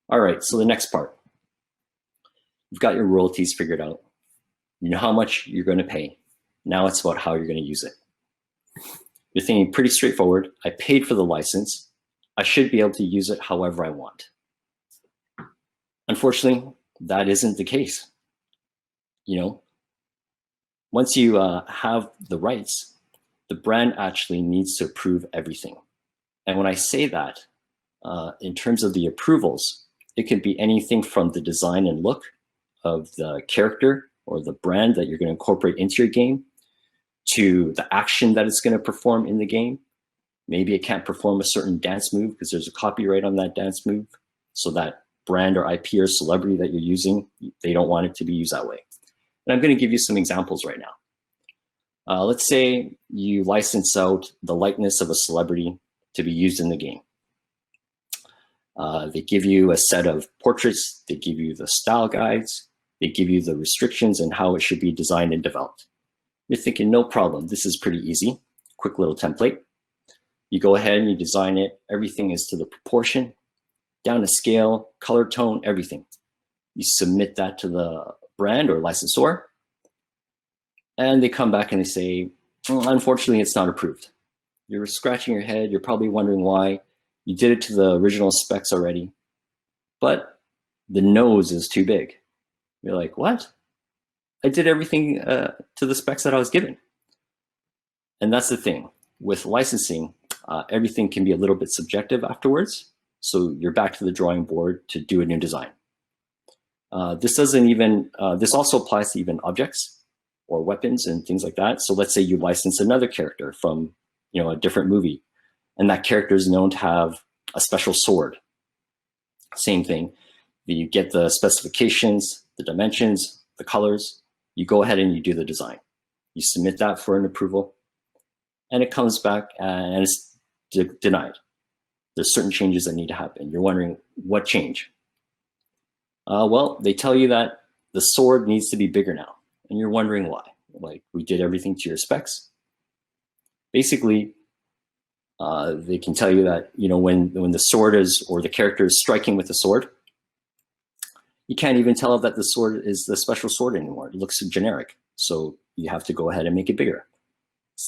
All right, so the next part. You've got your royalties figured out. You know how much you're going to pay. Now it's about how you're going to use it. You're thinking pretty straightforward. I paid for the license. I should be able to use it however I want. Unfortunately, that isn't the case. You know, once you have the rights, the brand actually needs to approve everything. And when I say that, in terms of the approvals, it could be anything from the design and look of the character or the brand that you're going to incorporate into your game, to the action that it's going to perform in the game. Maybe it can't perform a certain dance move because there's a copyright on that dance move. So that brand or IP or celebrity that you're using, they don't want it to be used that way. And I'm going to give you some examples right now. Let's say you license out the likeness of a celebrity to be used in the game. They give you a set of portraits, they give you the style guides, they give you the restrictions and how it should be designed and developed. You're thinking, no problem, this is pretty easy. Quick little template. You go ahead and you design it. Everything is to the proportion, down to scale, color tone, everything. You submit that to the brand or licensor, and they come back and they say, unfortunately, it's not approved. You're scratching your head. You're probably wondering why. You did it to the original specs already, but the nose is too big. You're like, what? I did everything to the specs that I was given. And that's the thing. With licensing, everything can be a little bit subjective afterwards. So you're back to the drawing board to do a new design. This also applies to even objects or weapons and things like that. So let's say you license another character from, a different movie, and that character is known to have a special sword. Same thing. You get the specifications, the dimensions, the colors. You go ahead and you do the design. You submit that for an approval, and it comes back and it's denied. There's certain changes that need to happen. You're wondering, what change? Well, they tell you that the sword needs to be bigger now, and you're wondering why. Like, we did everything to your specs. Basically, they can tell you that when the sword is, or the character is striking with the sword, you can't even tell that the sword is the special sword anymore. It looks generic, so you have to go ahead and make it bigger.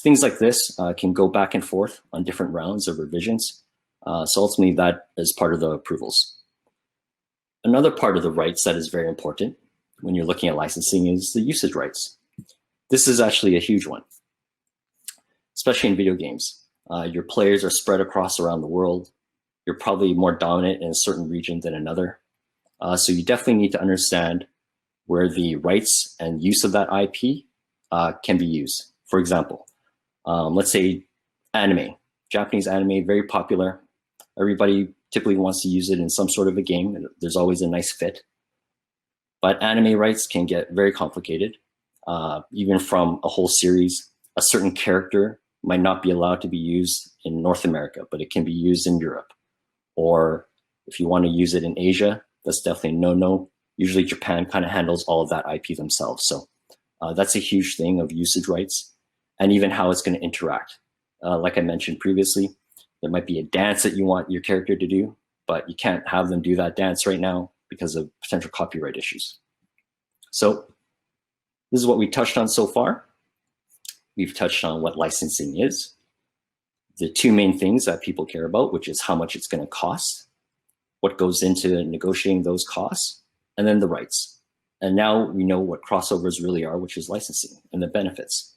Things like this can go back and forth on different rounds of revisions. So ultimately, that is part of the approvals. Another part of the rights that is very important when you're looking at licensing is the usage rights. This is actually a huge one, especially in video games. Your players are spread across around the world. You're probably more dominant in a certain region than another. So you definitely need to understand where the rights and use of that IP can be used. For example, let's say anime, Japanese anime, very popular. Everybody typically wants to use it in some sort of a game. There's always a nice fit. But anime rights can get very complicated. Even from a whole series, a certain character might not be allowed to be used in North America, but it can be used in Europe. Or if you want to use it in Asia, that's definitely no. Usually Japan kind of handles all of that IP themselves. So that's a huge thing of usage rights, and even how it's going to interact. Like I mentioned previously, there might be a dance that you want your character to do, but you can't have them do that dance right now because of potential copyright issues. So this is what we touched on so far. We've touched on what licensing is, the two main things that people care about, which is how much it's going to cost, what goes into negotiating those costs, and then the rights. And now we know what crossovers really are, which is licensing and the benefits.